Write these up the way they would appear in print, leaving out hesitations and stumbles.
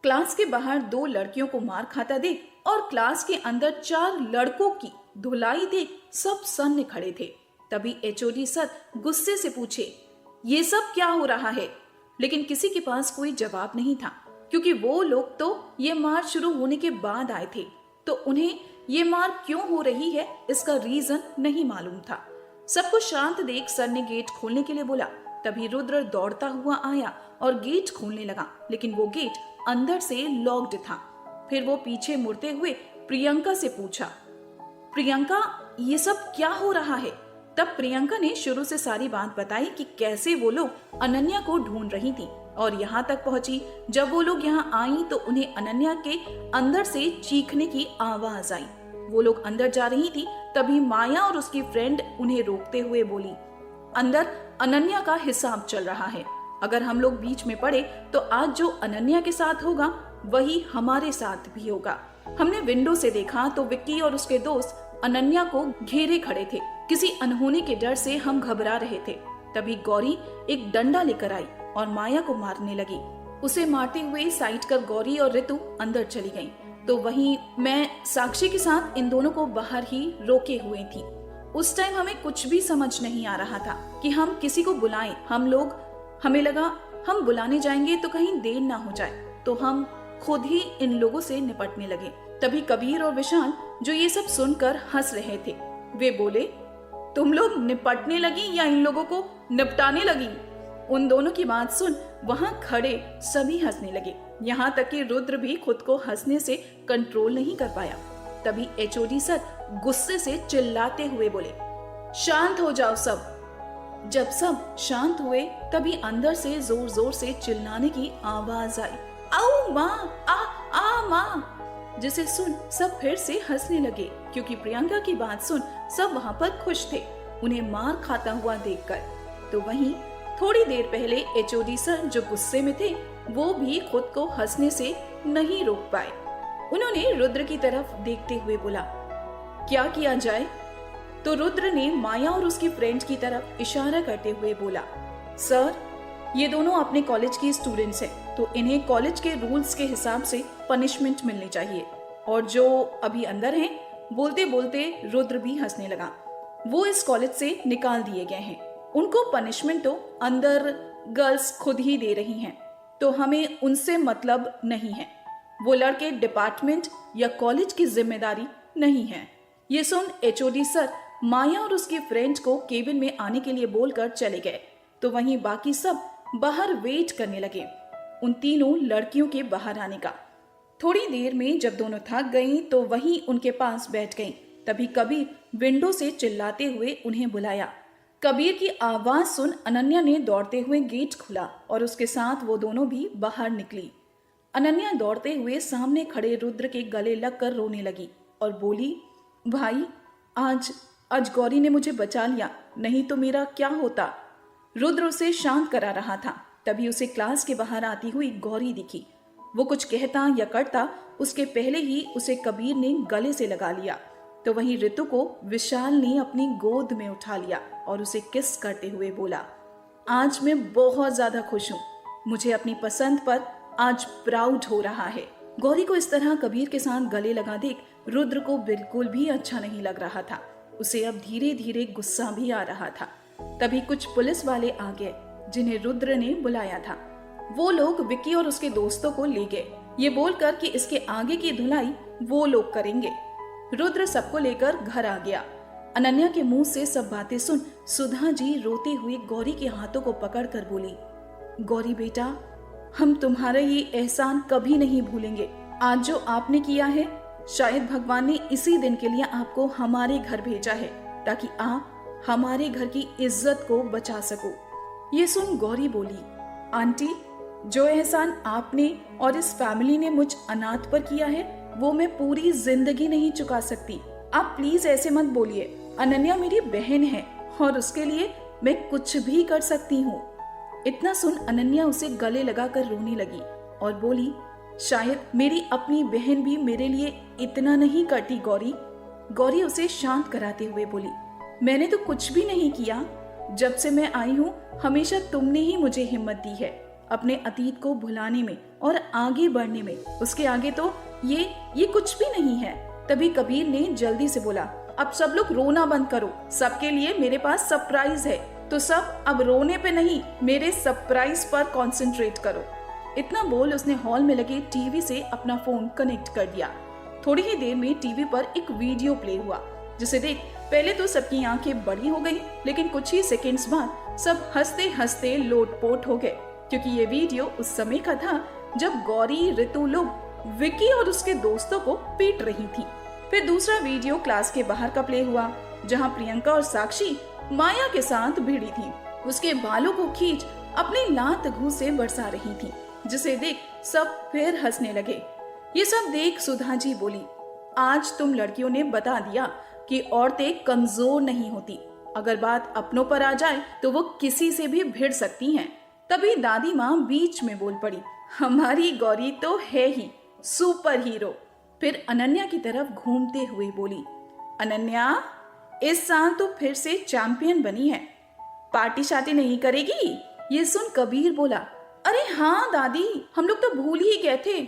Class के बाहर 2 लड़कियों को मार खाता देख और क्लास के अंदर 4 लड़कों की धुलाई देख सब सन्ने खड़े थे। तभी एचओडी सर गुस्से से पूछे, ये सब क्या हो रहा है? लेकिन किसी के पास कोई जवाब नहीं था, क्योंकि वो लोग तो ये मार शुरू होने के बाद आए थे, तो उन्हें ये मार क्यों हो रही है इसका रीजन नहीं मालूम था। सबको शांत देख सर ने गेट खोलने के लिए बोला। तभी रुद्र दौड़ता हुआ आया और गेट खोलने लगा, लेकिन वो गेट अंदर से लॉक्ड था। फिर वो पीछे मुड़ते हुए प्रियंका से पूछा, प्रियंका ये सब क्या हो रहा है? तब प्रियंका ने शुरू से सारी बात बताई कि कैसे वो लोग अनन्या को ढूंढ रही थी और यहाँ तक पहुंची। जब वो लोग यहाँ आई तो उन्हें अनन्या के अंदर से चीखने की आवाज आई। वो लोग अंदर जा रही थी, तभी माया और उसकी फ्रेंड उन्हें रोकते हुए बोली, अंदर अनन्या का हिसाब चल रहा है। अगर हम लोग बीच में पड़े तो आज जो अनन्या के साथ होगा वही हमारे साथ भी होगा। हमने विंडो से देखा तो विक्की और उसके दोस्त अनन्या को घेरे खड़े थे। किसी अनहोनी के डर से हम घबरा रहे थे। तभी गौरी एक डंडा लेकर आई और माया को मारने लगी। उसे मारते हुए साइड कर गौरी और ऋतु अंदर चली गईं। तो वहीं मैं साक्षी के साथ इन दोनों को बाहर ही रोके हुए थी। उस टाइम हमें कुछ भी समझ नहीं आ रहा था कि हम किसी को बुलाएं। हमें लगा हम बुलाने जाएंगे तो कहीं देर ना हो जाए, तो हम खुद ही इन लोगों से निपटने लगे। तभी कबीर और विशाल जो ये सब सुनकर हंस रहे थे, वे बोले, तुम लोग निपटने लगी या इन लोगों को निपटाने लगी? उन दोनों की बात सुन वहां खड़े सभी हंसने लगे, यहाँ तक कि रुद्र भी खुद को हंसने से कंट्रोल नहीं कर पाया। तभी एचओडी सर गुस्से से चिल्लाते हुए बोले, शांत हो जाओ सब। जब सब शांत हुए तभी अंदर से जोर जोर से चिल्लाने की आवाज आई, आओ माँ, आ माँ, जिसे सुन सब फिर से हंसने लगे, क्योंकि प्रियंका की बात सुन सब वहाँ पर खुश थे उन्हें मार खाता हुआ देखकर। तो वहीं थोड़ी देर पहले एचओडी सर जो गुस्से में थे वो भी खुद को हंसने से नहीं रोक पाए। उन्होंने रुद्र की तरफ देखते हुए बोला, क्या किया जाए? तो रुद्र ने माया और उसकी फ्रेंड की तरफ इशारा करते हुए बोला, सर ये दोनों अपने कॉलेज की स्टूडेंट्स हैं, तो इन्हें कॉलेज के रूल्स के हिसाब से पनिशमेंट मिलनी चाहिए। और जो अभी अंदर हैं, बोलते बोलते रुद्र भी हंसने लगा, वो इस कॉलेज से निकाल दिए गए हैं। उनको पनिशमेंट तो अंदर गर्ल्स खुद ही दे रही हैं, तो हमें उनसे मतलब नहीं है। वो लड़के डिपार्टमेंट या कॉलेज की जिम्मेदारी नहीं है। ये सुन एचओडी सर माया और उसकी फ्रेंड को केबिन में आने के लिए बोलकर चले गए। तो वहीं बाकी सब बाहर वेट करने लगे उन तीनों लड़कियों के बाहर आने का। थोड़ी देर में जब दोनों थक गईं तो वहीं उनके पास बैठ गईं। तभी कबीर विंडो से चिल्लाते हुए उन्हें बुलाया। कबीर की आवाज सुन अनन्या ने दौड़ते हुए गेट खोला और उसके साथ वो दोनों भी बाहर निकली। अनन्या दौड़ते हुए सामने खड़े रुद्र के गले लगकर रोने लगी और बोली, भाई आज गौरी ने मुझे बचा लिया, नहीं तो मेरा क्या होता। रुद्र उसे शांत करा रहा था। तभी उसे क्लास के बाहर आती हुई गौरी दिखी। वो कुछ कहता या करता उसके पहले ही उसे कबीर ने गले से लगा लिया। तो वहीं ऋतु को विशाल ने अपनी गोद में उठा लिया और उसे किस करते हुए बोला, आज मैं बहुत ज्यादा खुश हूँ, मुझे अपनी पसंद पर आज प्राउड हो रहा है। गौरी को इस तरह कबीर के साथ गले लगा देख रुद्र को बिल्कुल भी अच्छा नहीं लग रहा था। उसे अब धीरे धीरे गुस्सा भी आ रहा था। तभी कुछ पुलिस वाले आ गए जिन्हें रुद्र ने बुलाया था। वो लोग विक्की और उसके दोस्तों को ले गए, ये बोलकर कि इसके आगे की धुलाई वो लोग करेंगे। रुद्र सबको लेकर घर आ गया। अनन्या के मुंह से सब बातें सुन सुधा जी रोते हुए गौरी के हाथों को पकड़कर बोली, गौरी बेटा, हम तुम्हारा ये एहसान कभी नहीं भूलेंगे। आज जो आपने किया है, शायद भगवान ने इसी दिन के लिए आपको हमारे घर भेजा है, ताकि आप हमारे घर की इज्जत को बचा सको। ये सुन गौरी बोली, आंटी, जो एहसान आपने और इस फैमिली ने मुझ अनाथ पर किया है वो मैं पूरी जिंदगी नहीं चुका सकती। आप प्लीज ऐसे मत बोलिए। अनन्या मेरी बहन है और उसके लिए मैं कुछ भी कर सकती हूँ। इतना सुन अनन्या उसे गले लगाकर रोने लगी और बोली, शायद मेरी अपनी बहन भी मेरे लिए इतना नहीं करती गौरी। गौरी उसे शांत कराते हुए बोली, मैंने तो कुछ भी नहीं किया। जब से मैं आई हूँ हमेशा तुमने ही मुझे हिम्मत दी है अपने अतीत को भुलाने में और आगे बढ़ने में। उसके आगे तो ये कुछ भी नहीं है। तभी कबीर ने जल्दी से बोला, अब सब लोग रोना बंद करो, सबके लिए मेरे पास सरप्राइज है, तो सब अब रोने पे नहीं, मेरे सरप्राइज पर कंसंट्रेट करो। इतना बोल उसने हॉल में लगे टीवी से अपना फोन कनेक्ट कर दिया। थोड़ी ही देर में टीवी पर एक वीडियो प्ले हुआ, जिसे देख पहले तो सबकी आंखें बड़ी हो गई, लेकिन कुछ ही सेकंड्स बाद सब हंसते हंसते लोटपोट हो गए, क्योंकि ये वीडियो उस समय का था जब गौरी ऋतु लोग विकी और उसके दोस्तों को पीट रही थी। फिर दूसरा वीडियो क्लास के बाहर का प्ले हुआ, जहाँ प्रियंका और साक्षी माया के साथ भिड़ी थी, उसके बालों को खींच अपनी लात घूंसे बरसा रही थी, जिसे देख सब फिर हंसने लगे। ये सब देख सुधा जी बोली, आज तुम लड़कियों ने बता दिया कि औरतें कमजोर नहीं होती, अगर बात अपनों पर आ जाए तो वो किसी से भी भिड़ सकती हैं। तभी दादी माँ बीच में बोल पड़ी, हमारी गौरी तो है ही सुपर हीरो। फिर अनन्या की तरफ घूमते हुए बोली, अनन्या इस साल तो फिर से चैंपियन बनी है, पार्टी शार्टी नहीं करेगी? ये सुन कबीर बोला, अरे हाँ दादी, हम लोग तो भूल ही गए थे,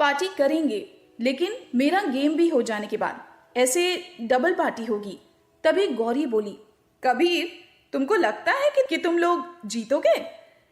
पार्टी करेंगे, लेकिन मेरा गेम भी हो जाने के बाद, ऐसे डबल पार्टी होगी। तभी गौरी बोली, कबीर तुमको लगता है कि तुम लोग जीतोगे?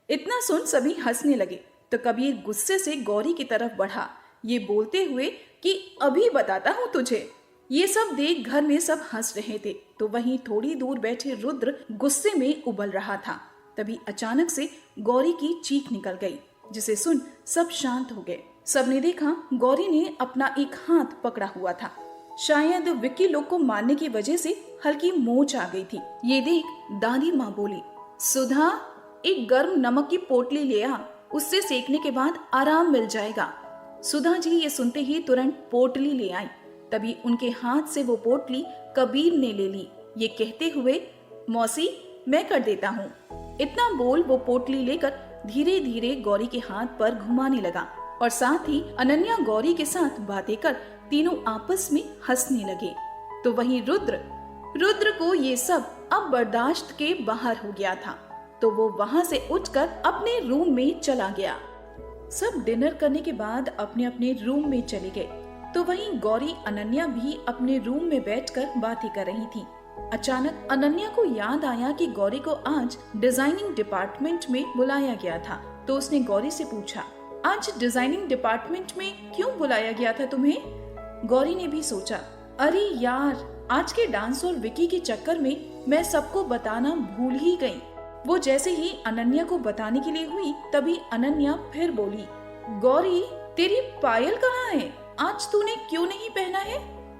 इतना सुन सभी हंसने लगे, तो कबीर गुस्से से गौरी की तरफ बढ़ा, ये बोलते हुए कि अभी बताता हूँ तुझे। ये सब देख घर में सब हंस रहे थे, तो वहीं थोड़ी दूर बैठे रुद्र गुस्से में उबल रहा था। तभी अचानक से गौरी की चीख निकल गई, जिसे सुन सब शांत हो गए। सबने देखा गौरी ने अपना एक हाथ पकड़ा हुआ था, शायद विक्की लोग को मारने की वजह से हल्की मोच आ गई थी। ये देख दादी माँ बोली, सुधा एक गर्म नमक की पोटली ले आ, उससे सेकने के बाद आराम मिल जाएगा। सुधा जी ये सुनते ही तुरंत पोटली ले आई। तभी उनके हाथ से वो पोटली कबीर ने ले ली, ये कहते हुए, मौसी मैं कर देता हूँ। इतना बोल वो पोटली लेकर धीरे धीरे गौरी के हाथ पर घुमाने लगा और साथ ही अनन्या गौरी के साथ बातें कर तीनों आपस में हंसने लगे। तो वहीं रुद्र को ये सब अब बर्दाश्त के बाहर हो गया था, तो वो वहां से उठकर अपने रूम में चला गया। सब डिनर करने के बाद अपने अपने रूम में चले गए, तो वहीं गौरी अनन्या भी अपने रूम में बैठकर बातें कर रही थी। अचानक अनन्या को याद आया कि गौरी को आज डिजाइनिंग डिपार्टमेंट में बुलाया गया था, तो उसने गौरी से पूछा, आज डिजाइनिंग डिपार्टमेंट में क्यों बुलाया गया था तुम्हें? गौरी ने भी सोचा, अरे यार आज के डांस और विकी के चक्कर में मैं सबको बताना भूल ही गई। वो जैसे ही अनन्या को बताने के लिए हुई, तभी अनन्या फिर बोली, गौरी तेरी पायल कहाँ है? आज तूने क्यों नहीं पहना है?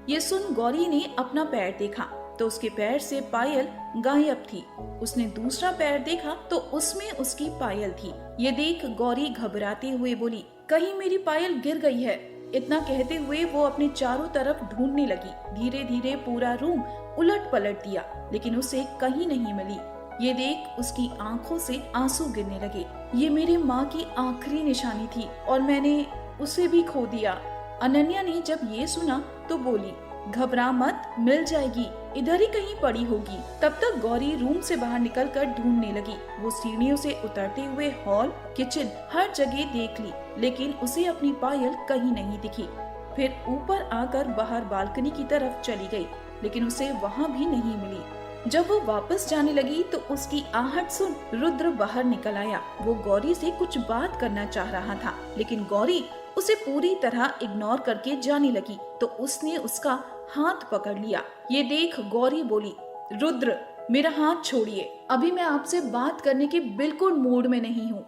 ये सुन गौरी ने अपना पैर देखा, तो उसके पैर से पायल गायब थी। उसने दूसरा पैर देखा तो उसमें उसकी पायल थी। ये देख गौरी घबराते हुए बोली, कहीं मेरी पायल गिर गई है। इतना कहते हुए वो अपने चारों तरफ ढूंढने लगी। धीरे धीरे पूरा रूम उलट पलट दिया, लेकिन उसे कहीं नहीं मिली। ये देख उसकी आंखों से आंसू गिरने लगे। ये मेरे माँ की आखिरी निशानी थी और मैंने उसे भी खो दिया। अनन्या ने जब ये सुना तो बोली, घबरा मत, मिल जाएगी, इधर ही कहीं पड़ी होगी। तब तक गौरी रूम से बाहर निकलकर ढूंढने लगी। वो सीढ़ियों से उतरते हुए हॉल, किचन हर जगह देख ली, लेकिन उसे अपनी पायल कहीं नहीं दिखी। फिर ऊपर आकर बाहर बालकनी की तरफ चली गई, लेकिन उसे वहाँ भी नहीं मिली। जब वो वापस जाने लगी तो उसकी आहट सुन रुद्र बाहर निकल आया। वो गौरी से कुछ बात करना चाह रहा था, लेकिन गौरी उसे पूरी तरह इग्नोर करके जाने लगी, तो उसने उसका हाथ पकड़ लिया। ये देख गौरी बोली, रुद्र मेरा हाथ छोड़िए, अभी मैं आपसे बात करने के बिल्कुल मूड में नहीं हूँ।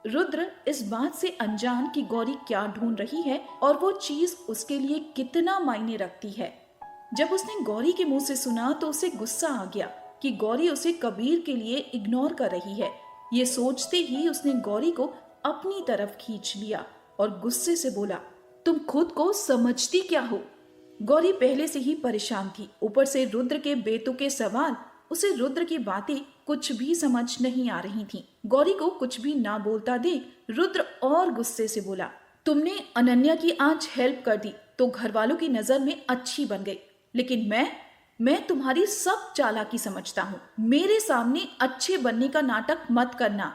रुद्र इस बात से अनजान कि गौरी क्या ढूंढ रही है और वो चीज उसके लिए कितना मायने रखती है। जब उसने गौरी के मुंह से सुना तो उसे गुस्सा आ गया कि गौरी उसे कबीर के लिए इग्नोर कर रही है। ये सोचते ही उसने गौरी को अपनी तरफ खींच लिया और गुस्से से बोला, तुम खुद को समझती क्या हो? गौरी पहले से ही परेशान थी, ऊपर से रुद्र के बेतुके सवाल। उसे रुद्र की बातें कुछ भी समझ नहीं आ रही थी। गौरी को कुछ भी ना बोलता देख रुद्र और गुस्से से बोला, तुमने अनन्या की आज हेल्प कर दी तो घर वालों की नजर में अच्छी बन गई, लेकिन मैं तुम्हारी सब चालाकी समझता हूँ। मेरे सामने अच्छे बनने का नाटक मत करना।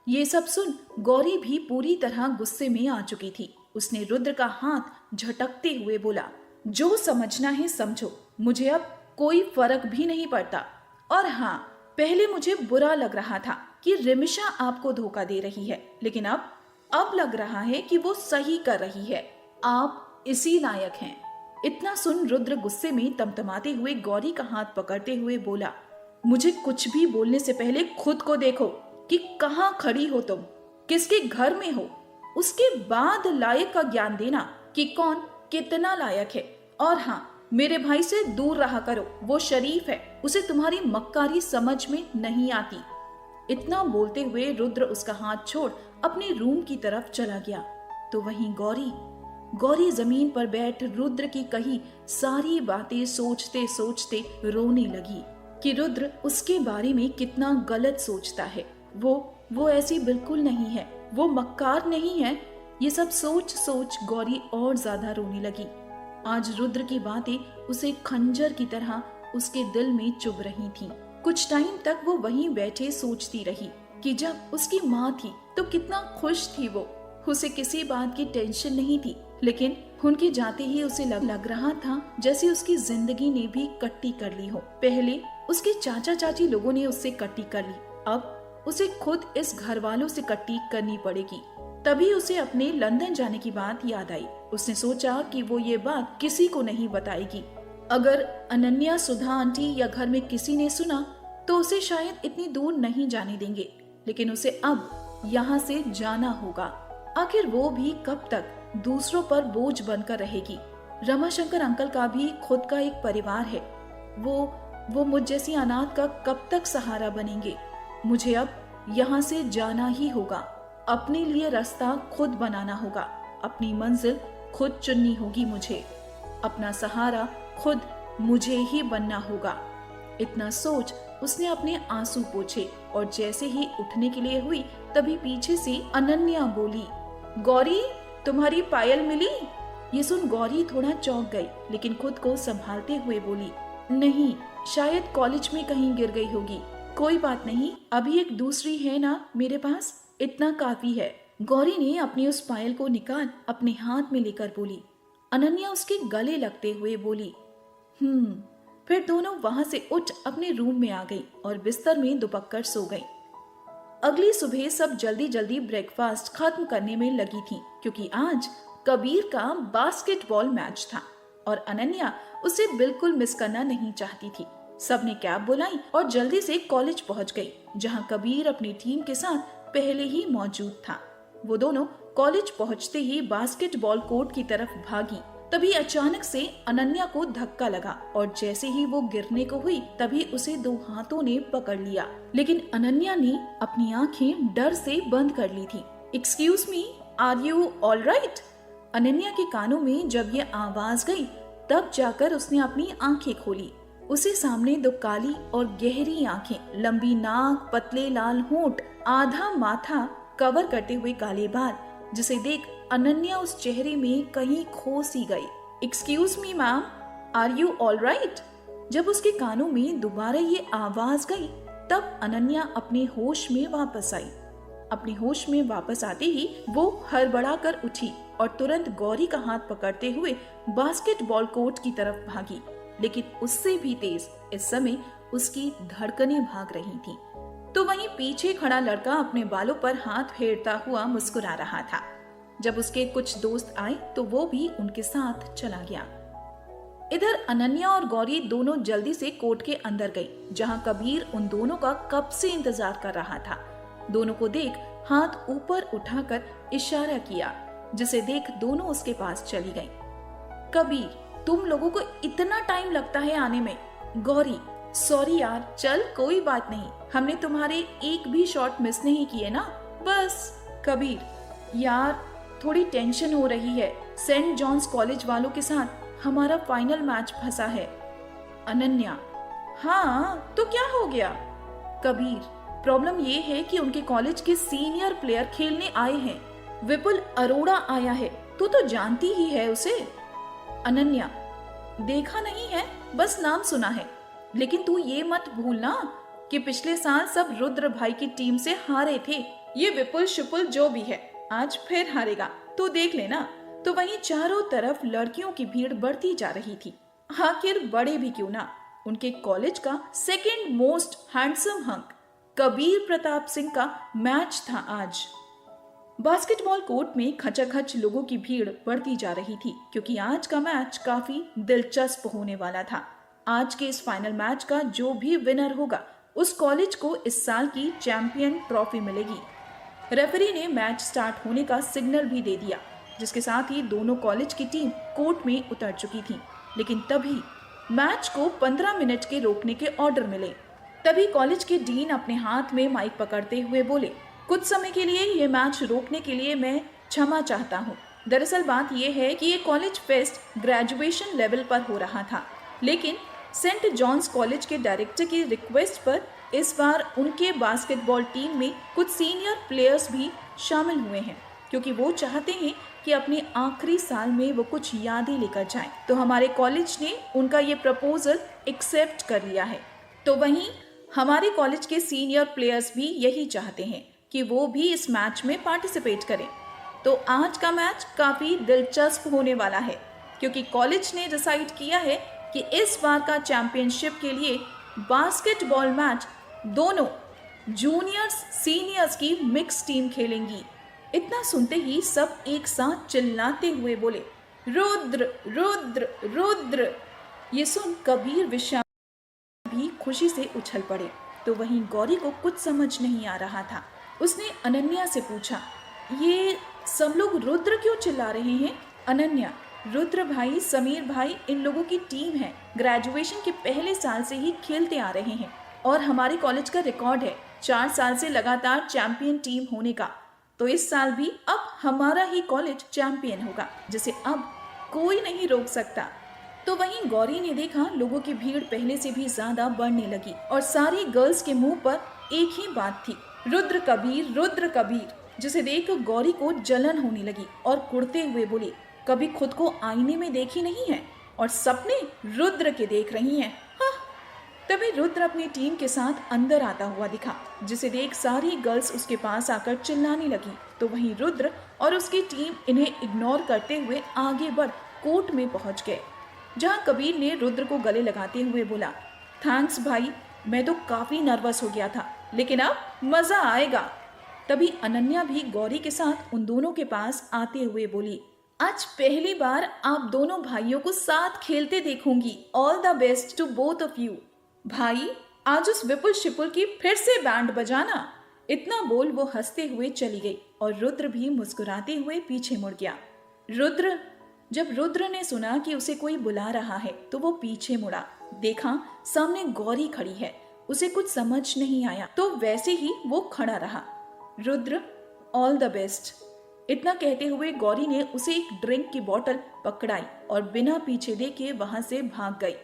ये सब सुन गौरी भी पूरी तरह गुस्से में आ चुकी थी। उसने रुद्र का हाथ झटकते हुए बोला, जो समझना है समझो, मुझे अब कोई फर्क भी नहीं पड़ता। और हाँ, पहले मुझे बुरा लग रहा था कि रिमिशा आपको धोखा दे रही है, लेकिन अब लग रहा है कि वो सही कर रही है। आप इसी लायक हैं। इतना सुन रुद्र गुस्से में तमतमाते हुए गौरी का हाथ पकड़ते हुए बोला, मुझे कुछ भी बोलने से पहले खुद को देखो कि कहाँ खड़ी हो तुम, किसके घर में हो। उसके बाद लायक का ज्ञान देना कि कौन कितना लायक है। और हाँ, मेरे भाई से दूर रहा करो, वो शरीफ है, उसे तुम्हारी मक्कारी समझ में नहीं आती। इतना बोलते हुए रुद्र उसका हाथ छोड़ अपने रूम की तरफ चला गया। तो वहीं गौरी जमीन पर बैठ रुद्र की कही सारी बातें सोचते सोचते रोने लगी कि रुद्र उसके बारे में कितना गलत सोचता है। वो ऐसी बिल्कुल नहीं है, वो मक्कार नहीं है। ये सब सोच सोच गौरी और ज्यादा रोने लगी। आज रुद्र की बातें उसे खंजर की तरह उसके दिल में चुभ रही थीं। कुछ टाइम तक वो वहीं बैठे सोचती रही कि जब उसकी माँ थी तो कितना खुश थी वो, उसे किसी बात की टेंशन नहीं थी। लेकिन उनके जाते ही उसे लग रहा था जैसे उसकी जिंदगी ने भी कट्टी कर ली हो। पहले उसके चाचा चाची लोगों ने उससे कट्टी कर ली, अब उसे खुद इस घर वालों से कट्टी करनी पड़ेगी। तभी उसे अपने लंदन जाने की बात याद आई। उसने सोचा कि वो ये बात किसी को नहीं बताएगी। अगर अनन्या, सुधा आंटी या घर में किसी ने सुना तो उसे शायद इतनी दूर नहीं जाने देंगे। लेकिन उसे अब यहाँ से जाना होगा। आखिर वो भी कब तक दूसरों पर बोझ बनकर रहेगी। रमाशंकर अंकल का भी खुद का एक परिवार है। वो मुझ जैसी अनाथ का कब तक सहारा बनेंगे। मुझे अब यहाँ से जाना ही होगा। अपने लिए रास्ता खुद बनाना होगा, अपनी मंजिल खुद चुननी होगी मुझे, अपना सहारा खुद मुझे ही बनना होगा। इतना सोच उसने अपने आंसू पोंछे और जैसे ही उठने के लिए हुई तभी पीछे से अनन्या बोली, गौरी, तुम्हारी पायल मिली? ये सुन गौरी थोड़ा चौंक गई, लेकिन खुद को संभालते हुए बोली, नहीं, शायद कॉलेज में कहीं गिर गई होगी। कोई बात नहीं, अभी एक दूसरी है ना मेरे पास, इतना काफी है। गौरी ने अपनी उस पायल को निकाल अपने हाथ में लेकर बोली। अनन्या उसके गले लगते हुए बोली, फिर दोनों वहां से उठ अपने रूम में आ गई और बिस्तर में दुपक कर सो गई। अगली सुबह सब जल्दी जल्दी ब्रेकफास्ट खत्म करने में लगी थी, क्योंकि आज कबीर का बास्केटबॉल मैच था और अनन्या उसे बिल्कुल मिस करना नहीं चाहती थी। सबने कैब बुलाई और जल्दी से कॉलेज पहुंच गई, जहां कबीर अपनी टीम के साथ पहले ही मौजूद था। वो दोनों कॉलेज पहुंचते ही बास्केटबॉल कोर्ट की तरफ भागी। तभी अचानक से अनन्या को धक्का लगा और जैसे ही वो गिरने को हुई तभी उसे दो हाथों ने पकड़ लिया। लेकिन अनन्या ने अपनी आंखें डर से बंद कर ली थी। Excuse me, are you all right? Ananya के कानों में जब ये आवाज गई तब जाकर उसने अपनी आंखें खोली। उसे सामने दो काली और गहरी आंखें, लंबी नाक, पतले लाल होंठ, आधा माथा कवर करते हुए काले बाल, जिसे देख अनन्या उस चेहरे में कहीं खो सी गई। Excuse me ma'am, are you all right? जब उसके कानों में दोबारा ये आवाज गई तब अनन्या अपने होश में वापस आई। अपने होश में वापस आते ही वो हड़बड़ा कर उठी और तुरंत गौरी का हाथ पकड़ते हुए बास्केटबॉल कोर्ट की तरफ भागी। लेकिन उससे भी तेज इस समय उसकी धड़कनें भाग रही थीं। तो वहीं पीछे खड़ा लड़का अपने बालों पर हाथ फेरता हुआ मुस्कुरा रहा था। जब उसके कुछ दोस्त आए तो वो भी उनके साथ चला गया। इधर अनन्या और गौरी दोनों जल्दी से कोर्ट के अंदर गई, जहां कबीर उन दोनों का कब से इंतजार कर रहा था। दोनों को देख हाथ ऊपर उठाकर इशारा किया, जिसे देख दोनों उसके पास चली गईं। कबीर, तुम लोगों को इतना टाइम लगता है आने में? गौरी, सॉरी यार, चल कोई बात नहीं, हमने तुम्हारे एक भी शॉट मिस नहीं किए ना, बस। कबीर, यार थोड़ी टेंशन हो रही है, सेंट जॉन्स कॉलेज वालों के साथ हमारा फाइनल मैच फंसा है। अनन्या, हाँ तो क्या हो गया? कबीर, प्रॉब्लम ये है कि उनके कॉलेज के सीनियर प्लेयर खेलने आए हैं। विपुल अरोड़ा आया है, तू तो जानती ही है उसे। अनन्या, देखा नहीं है, बस नाम सुना है, लेकिन तू ये मत भूलना कि पिछले साल सब रुद्र भाई की टीम से हारे थे ये विपुल शिपुल जो भी है आज फिर हारेगा, तो देख लेना। तो वहीं चारों तरफ लड़कियों की भीड़ बढ़ती जा रही थी। आखिर बड़े भी क्यों ना, उनके कॉलेज का second most handsome hunk Kabir Pratap Singh का मैच था आज। बास्केटबॉल कोर्ट में खचाखच लोगों की भीड़ बढ़ती जा रही थी, क्योंकि आज का मैच काफी दिलचस्प होने वाला था। आज के इस फाइनल मैच का जो भी विनर होगा उस कॉलेज को इस साल की चैंपियन ट्रॉफी मिलेगी। रेफरी ने मैच स्टार्ट होने का सिग्नल भी दे दिया, जिसके साथ ही दोनों कॉलेज की टीम कोर्ट में उतर चुकी थी। लेकिन तभी मैच को 15 मिनट के रोकने के ऑर्डर मिले। तभी कॉलेज के डीन अपने हाथ में माइक पकड़ते हुए बोले, कुछ समय के लिए ये मैच रोकने के लिए मैं क्षमा चाहता हूँ। दरअसल बात यह है कि ये कॉलेज फेस्ट ग्रेजुएशन लेवल पर हो रहा था, लेकिन सेंट जॉन्स कॉलेज के डायरेक्टर की रिक्वेस्ट पर इस बार उनके बास्केटबॉल टीम में कुछ सीनियर प्लेयर्स भी शामिल हुए हैं, क्योंकि वो चाहते हैं कि अपने आखिरी साल में वो कुछ यादें लेकर जाएं। तो हमारे कॉलेज ने उनका ये प्रपोजल एक्सेप्ट कर लिया है। तो वहीं हमारे कॉलेज के सीनियर प्लेयर्स भी यही चाहते हैं कि वो भी इस मैच में पार्टिसिपेट करें। तो आज का मैच काफी दिलचस्प होने वाला है, क्योंकि कॉलेज ने डिसाइड किया है कि इस बार का चैंपियनशिप के लिए बास्केटबॉल मैच दोनों जूनियर्स सीनियर्स की मिक्स टीम खेलेंगी। इतना सुनते ही सब एक साथ चिल्लाते हुए बोले, रुद्र रुद्र रुद्र। ये सुन कबीर विशाल भी खुशी से उछल पड़े। तो वहीं गौरी को कुछ समझ नहीं आ रहा था। उसने अनन्या से पूछा, ये सब लोग रुद्र क्यों चिल्ला रहे हैं? अनन्या, रुद्र भाई, समीर भाई, इन लोगों की टीम है, ग्रेजुएशन के पहले साल से ही खेलते आ रहे हैं और हमारे कॉलेज का रिकॉर्ड है 4 साल से लगातार चैंपियन टीम होने का। तो इस साल भी अब हमारा ही कॉलेज चैंपियन होगा, जिसे अब कोई नहीं रोक सकता। तो वहीं गौरी ने देखा लोगों की भीड़ पहले से भी ज्यादा बढ़ने लगी और सारी गर्ल्स के मुंह पर एक ही बात थी, रुद्र कबीर, जिसे देख गौरी को जलन होने लगी और कुड़ते हुए बोली, कभी खुद को आईने में देखी नहीं है और सपने रुद्र के देख रही हैं। हाँ। तभी रुद्र अपनी टीम के साथ अंदर आता हुआ दिखा, जिसे देख सारी गर्ल्स उसके पास आकर चिल्लाने लगी। तो वहीं रुद्र और उसकी टीम इन्हें इग्नोर करते हुए आगे बढ़ कोर्ट में पहुंच गए, जहां कबीर ने रुद्र को गले लगाते हुए बोला, थैंक्स भाई, मैं तो काफी नर्वस हो गया था, लेकिन अब मजा आएगा। तभी अनन्या भी गौरी के साथ उन दोनों के पास आते हुए बोली, आज पहली बार आप दोनों भाइयों को साथ खेलते देखूंगी। All the best to both of you. भाई, आज उस विपुल शिपुल की फिर से बैंड बजाना। इतना बोल वो हंसते हुए चली गई और रुद्र भी मुस्कुराते हुए पीछे मुड़ गया। जब रुद्र ने सुना कि उसे कोई बुला रहा है तो वो पीछे मुड़ा। देखा सामने गौरी खड़ी है। उसे कुछ समझ नहीं आया, तो वैसे ही वो खड़ा रहा। Rudra, all the best. इतना कहते हुए गौरी ने उसे एक ड्रिंक की बोतल पकड़ाई और बिना पीछे देखे वहां से भाग गई।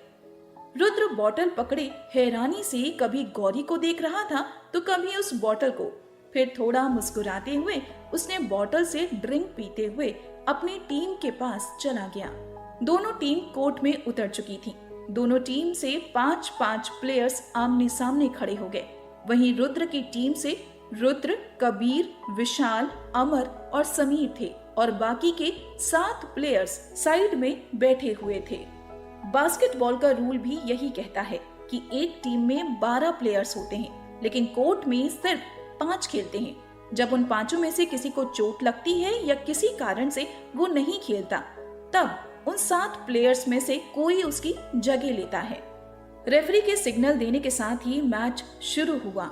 रुद्र बोतल पकड़े हैरानी से कभी गौरी को देख रहा था तो कभी उस बोतल को। फिर थोड़ा मुस्कुराते हुए उसने बोतल से ड्रिंक पीते हुए अपनी टीम के पास चला गया। दोनों टीम कोर्ट में उतर चुकी थी। दोनों टीम से 5-5 प्लेयर्स आमने सामने खड़े हो गए। वहीं रुद्र की टीम से रुद्र, कबीर, विशाल, अमर और समीर थे और बाकी के 7 प्लेयर्स साइड में बैठे हुए थे। बास्केटबॉल का रूल भी यही कहता है कि एक टीम में 12 प्लेयर्स होते हैं, लेकिन कोर्ट में सिर्फ 5 खेलते हैं। जब उन 5 में से किसी को चोट लगती है या किसी कारण से वो नहीं खेलता, तब उन 7 प्लेयर्स में से कोई उसकी जगह लेता है। रेफरी के सिग्नल देने के साथ ही मैच शुरू हुआ।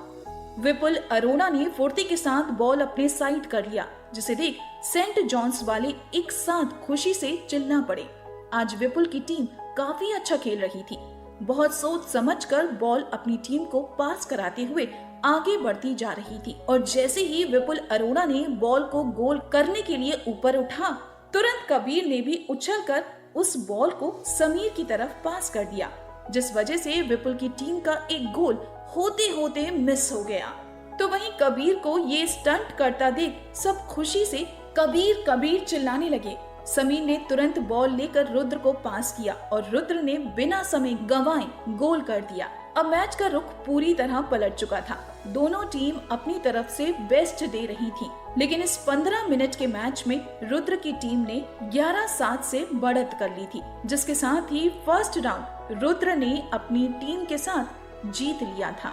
विपुल अरोड़ा ने फुर्ती के साथ बॉल अपने साइड कर लिया, जिसे देख सेंट जॉन्स वाले एक साथ खुशी से चिल्ला पड़े। आज विपुल की टीम काफी अच्छा खेल रही थी। बहुत सोच समझकर बॉल अपनी टीम को पास कराते हुए आगे बढ़ती जा रही थी और जैसे ही विपुल अरोड़ा ने बॉल को गोल करने के लिए ऊपर उठा, तुरंत कबीर ने भी उछलकर उस बॉल को समीर की तरफ पास कर दिया, जिस वजह से विपुल की टीम का एक गोल होते होते मिस हो गया। तो वहीं कबीर को ये स्टंट करता देख सब खुशी से कबीर कबीर चिल्लाने लगे। समीर ने तुरंत बॉल लेकर रुद्र को पास किया और रुद्र ने बिना समय गंवाए गोल कर दिया। अब मैच का रुख पूरी तरह पलट चुका था। दोनों टीम अपनी तरफ से बेस्ट दे रही थी, लेकिन इस 15 मिनट के मैच में रुद्र की टीम ने 11-7 से बढ़त कर ली थी, जिसके साथ ही फर्स्ट राउंड रुद्र ने अपनी टीम के साथ जीत लिया था।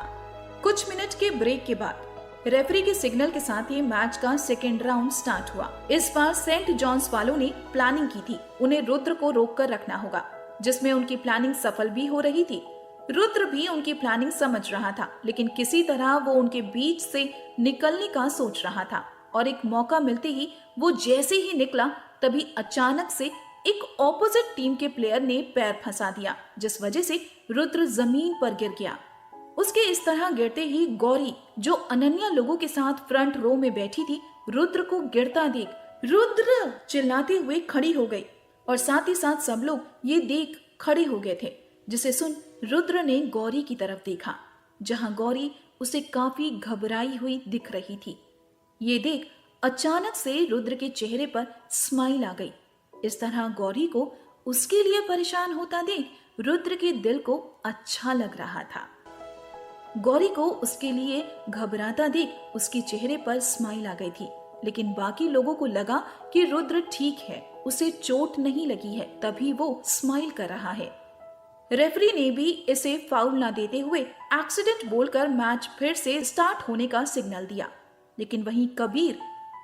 कुछ मिनट के ब्रेक के बाद रेफरी के सिग्नल के साथ ही मैच का सेकेंड राउंड स्टार्ट हुआ। इस बार सेंट जॉन्स वालों ने प्लानिंग की थी, उन्हें रुद्र को रोककर रखना होगा, जिसमें उनकी प्लानिंग सफल भी हो रही थी। रुद्र भी उनकी प्लानिंग समझ रहा था, लेकिन किसी तरह वो उनके बीच से निकलने का सोच रहा था और एक मौका मिलते ही वो जैसे ही निकला तभी अचानक से एक ऑपोजिट टीम के प्लेयर ने पैर फंसा दिया, जिस वजह से रुद्र जमीन पर गिर गया। उसके इस तरह गिरते ही गौरी, जो अनन्या लोगों के साथ फ्रंट रो में बैठी थी, रुद्र को गिरता देख रुद्र चिल्लाते हुए खड़ी हो गई और साथ ही साथ सब लोग ये देख खड़े हो गए थे, जिसे सुन रुद्र ने गौरी की तरफ देखा, जहां गौरी उसे काफी घबराई हुई दिख रही थी। ये देख अचानक से रुद्र के चेहरे पर स्माइल आ गई। इस तरह गौरी को उसके लिए परेशान होता देख रुद्र के दिल को अच्छा लग रहा था। गौरी को उसके लिए घबराता देख उसके चेहरे पर स्माइल आ गई थी, लेकिन बाकी लोगों को लगा कि रुद्र ठीक है, उसे चोट नहीं लगी है, तभी वो स्माइल कर रहा है। रेफरी ने भी इसे फाउल ना देते हुए एक्सीडेंट बोलकर मैच फिर से स्टार्ट होने का सिग्नल दिया। लेकिन वहीं कबीर,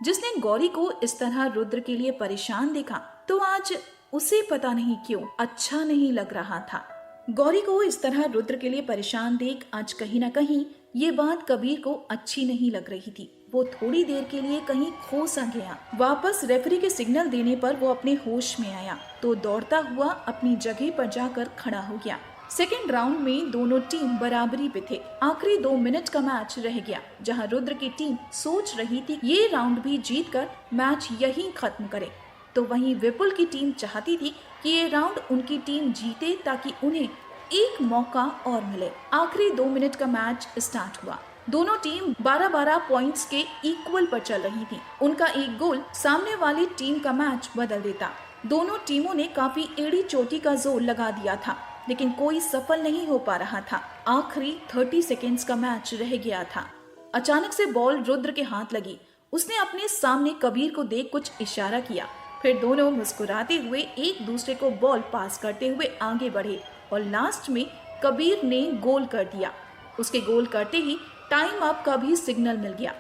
जिसने गौरी को इस तरह रुद्र के लिए परेशान देखा, तो आज उसे पता नहीं क्यों अच्छा नहीं लग रहा था। गौरी को इस तरह रुद्र के लिए परेशान देख आज कहीं ना कहीं ये बात कबीर को अच्छी नहीं लग रही थी। वो थोड़ी देर के लिए कहीं खो सा गया। वापस रेफरी के सिग्नल देने पर वो अपने होश में आया तो दौड़ता हुआ अपनी जगह पर जाकर खड़ा हो गया। सेकेंड राउंड में दोनों टीम बराबरी पे थे। आखिरी 2 मिनट का मैच रह गया, जहां रुद्र की टीम सोच रही थी ये राउंड भी जीतकर मैच यहीं खत्म करे, तो वहीं विपुल की टीम चाहती थी कि ये राउंड उनकी टीम जीते ताकि उन्हें एक मौका और मिले। आखिरी 2 मिनट का मैच स्टार्ट हुआ। दोनों टीम 12-12 पॉइंट्स के इक्वल पर चल रही थी। उनका एक गोल सामने वाली टीम का मैच बदल देता। दोनों टीमों ने काफी एड़ी चोटी का जोर लगा दिया था, लेकिन कोई सफल नहीं हो पा रहा था। आखिरी 30 सेकेंड्स का मैच रह गया था। अचानक से बॉल रुद्र के हाथ लगी। उसने अपने सामने कबीर को देख कुछ इशारा किया, फिर दोनों मुस्कुराते हुए एक दूसरे को बॉल पास करते हुए आगे बढ़े और लास्ट में कबीर ने गोल कर दिया। उसके गोल करते ही टाइम अप का भी सिग्नल मिल गया।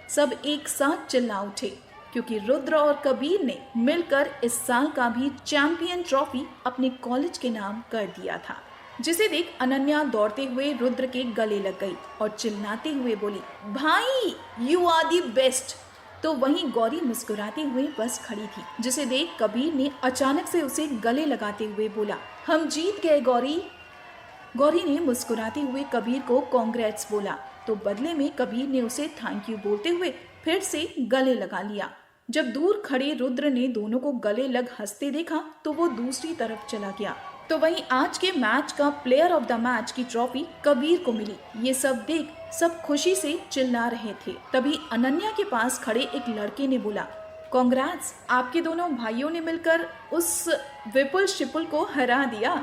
सब एक साथ चिल्ला उठे क्योंकि रुद्र और कबीर ने मिलकर इस साल का भी चैंपियन ट्रॉफी अपने कॉलेज के नाम कर दिया था, जिसे देख अनन्या दौड़ते हुए रुद्र के गले लग गई और चिल्लाते हुए बोली, भाई यू आर दी बेस्ट। तो वहीं गौरी मुस्कुराते हुए बस खड़ी थी, जिसे देख कबीर ने अचानक से उसे गले लगाते हुए बोला, हम जीत गए गौरी। गौरी ने मुस्कुराते हुए कबीर को कांग्रेट्स बोला, तो बदले में कबीर ने उसे थैंक यू बोलते हुए फिर से गले लगा लिया। जब दूर खड़े रुद्र ने दोनों को गले लग हंसते देखा तो वो दूसरी तरफ चला गया। तो वहीं आज के मैच का प्लेयर ऑफ द मैच की ट्रॉफी कबीर को मिली। ये सब देख सब खुशी से चिल्ला रहे थे। तभी अनन्या के पास खड़े एक लड़के ने बोला, कांग्रेट्स, आपके दोनों भाइयों ने मिलकर उस विपुल शिपुल को हरा दिया।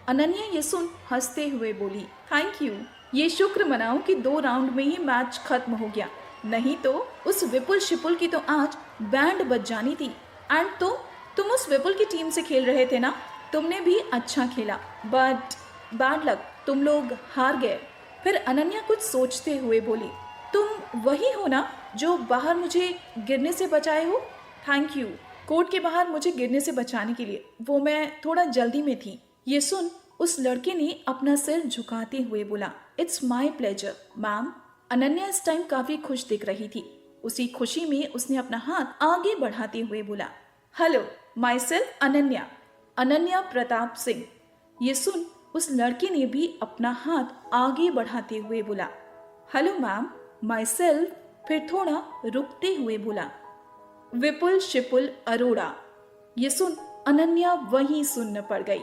अनन्या ये सुन हंसते हुए बोली, थैंक यू, ये शुक्र मनाओ कि 2 राउंड में ही मैच खत्म हो गया, नहीं तो उस विपुल शिपुल की तो आज बैंड बज जानी थी। एंड तो तुम उस विपुल की टीम से खेल रहे थे ना, तुमने भी अच्छा खेला, बट बैड लक, तुम लोग हार गए। फिर अनन्या कुछ सोचते हुए बोली, तुम वही हो ना जो बाहर मुझे गिरने से बचाए हो? थैंक यू कोर्ट के बाहर मुझे गिरने से बचाने के लिए, वो मैं थोड़ा जल्दी में थी। ये सुन उस लड़के ने अपना सिर झुकाते हुए बोला, it's my pleasure ma'am. Ananya इस टाइम काफी खुश दिख रही थी। उसी खुशी में उसने अपना हाथ आगे बढ़ाते हुए बोला, hello my self Ananya, Ananya Pratap Singh. ये सुन उस लड़के ने भी अपना हाथ आगे बढ़ाते हुए बोला, हेलो मैम, माई सेल्फ, फिर थोड़ा रुकते हुए बोला, विपुल शिपुल अरोड़ा। ये सुन अनन्या वहीं सुन्न पड़ गई।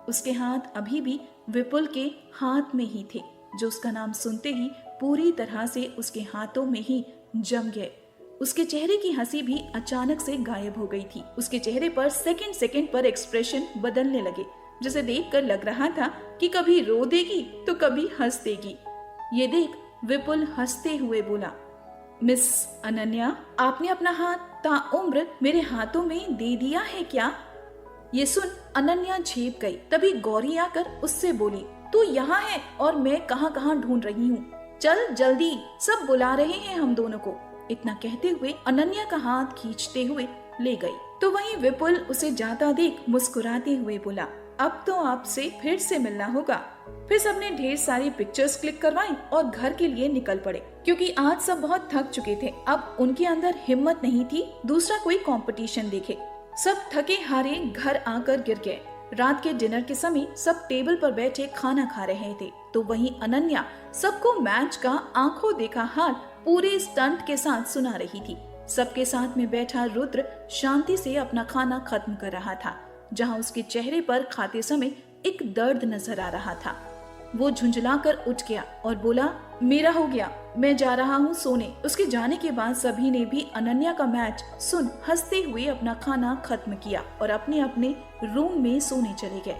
उसके हाथ अभी भी विपुल के हाथ में ही थे, जो उसका नाम सुनते ही पूरी तरह से उसके हाथों में ही जम गए। उसके चेहरे की हंसी भी अचानक से गायब हो गई थी। उसके चेहरे पर सेकंड सेकंड पर एक्सप्रेशन बदलने लगे, जिसे देखकर लग रहा था कि कभी रो देगी तो कभी हंस देगी। ये देख विपुल हंसते हुए बोला, मिस अनन्या, आपने अपना हाथ ताउम्र मेरे हाथों में दे दिया है क्या? ये सुन अनन्या झेप गई। तभी गौरी आकर उससे बोली, तू यहाँ है और मैं कहाँ कहाँ ढूंढ रही हूँ, चल जल्दी, सब बुला रहे हैं हम दोनों को। इतना कहते हुए अनन्या का हाथ खींचते हुए ले गई। तो वहीं विपुल उसे जाता देख मुस्कुराते हुए बोला, अब तो आपसे फिर से मिलना होगा। फिर सबने ढेर सारी पिक्चर्स क्लिक करवाई और घर के लिए निकल पड़े, क्योंकि आज सब बहुत थक चुके थे। अब उनके अंदर हिम्मत नहीं थी दूसरा कोई कंपटीशन देखे। सब थके हारे घर आकर गिर गए। रात के डिनर के समय सब टेबल पर बैठे खाना खा रहे थे। तो वहीं अनन्या सबको मैच का आंखों देखा हाल पूरे स्टंट के साथ सुना रही थी। सबके साथ में बैठा रुद्र शांति से अपना खाना खत्म कर रहा था, जहां उसके चेहरे पर खाते समय एक दर्द नजर आ रहा था। वो झुंझलाकर उठ गया और बोला, मेरा हो गया, मैं जा रहा हूँ सोने। उसके जाने के बाद सभी ने भी अनन्या का मैच सुन हंसते हुए अपना खाना खत्म किया और अपने अपने रूम में सोने चले गए।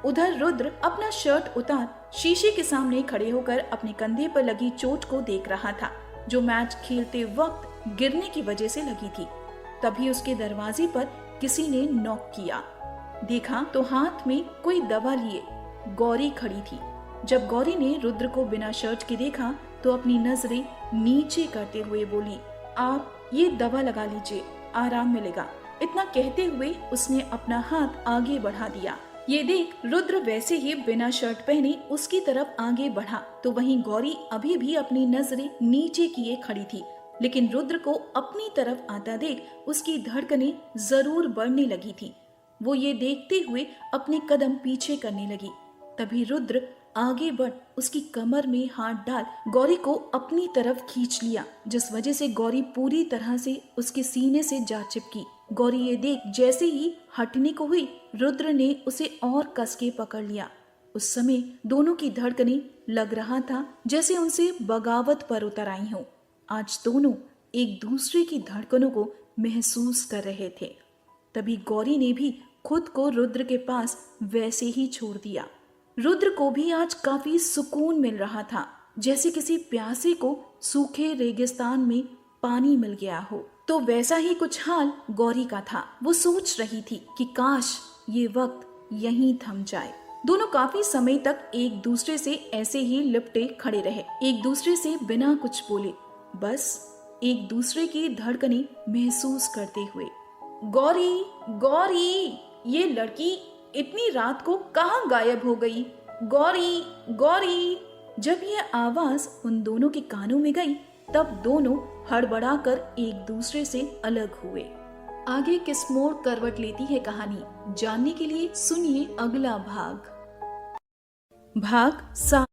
उधर रुद्र अपना शर्ट उतार शीशे के सामने खड़े होकर अपने कंधे पर लगी चोट को देख रहा था, जो मैच खेलते वक्त गिरने की वजह से लगी थी। तभी उसके दरवाजे पर किसी ने नॉक किया। देखा तो हाथ में कोई दवा लिए गौरी खड़ी थी। जब गौरी ने रुद्र को बिना शर्ट के देखा तो अपनी नजरें नीचे करते हुए बोली, आप ये दवा लगा लीजिए, आराम मिलेगा। इतना कहते हुए उसने अपना हाथ आगे बढ़ा दिया। ये देख रुद्र वैसे ही बिना शर्ट पहने उसकी तरफ आगे बढ़ा। तो वहीं गौरी अभी भी अपनी नजरें नीचे किए खड़ी थी, लेकिन रुद्र को अपनी तरफ आता देख उसकी धड़कनें जरूर बढ़ने लगी थी। वो ये देखते हुए अपने कदम पीछे करने लगी। तभी रुद्र आगे बढ़ उसकी कमर में हाथ डाल गौरी को अपनी तरफ खींच लिया, जिस वजह से गौरी पूरी तरह से उसके सीने से जा चिपकी। गौरी ये देख जैसे ही हटने को हुई, रुद्र ने उसे और कस के पकड़ लिया। उस समय दोनों की धड़कनें लग रहा था जैसे उनसे बगावत पर उतर आई हो। आज दोनों एक दूसरे की धड़कनों को महसूस कर रहे थे। तभी गौरी ने भी खुद को रुद्र के पास वैसे ही छोड़ दिया। रुद्र को भी आज काफी सुकून मिल रहा था, जैसे किसी प्यासे को सूखे रेगिस्तान में पानी मिल गया हो। तो वैसा ही कुछ हाल गौरी का था। वो सोच रही थी कि काश ये वक्त यहीं थम जाए। दोनों काफी समय तक एक दूसरे से ऐसे ही लिपटे खड़े रहे, एक दूसरे से बिना कुछ बोले, बस एक दूसरे की धड़कनें महसूस करते हुए। गौरी, गौरी, ये लड़की इतनी रात को कहाँ गायब हो गई? गौरी, गौरी। जब यह आवाज उन दोनों के कानों में गई, तब दोनों हड़बड़ाकर एक दूसरे से अलग हुए। आगे किस मोड़ करवट लेती है कहानी, जानने के लिए सुनिए अगला भाग 7।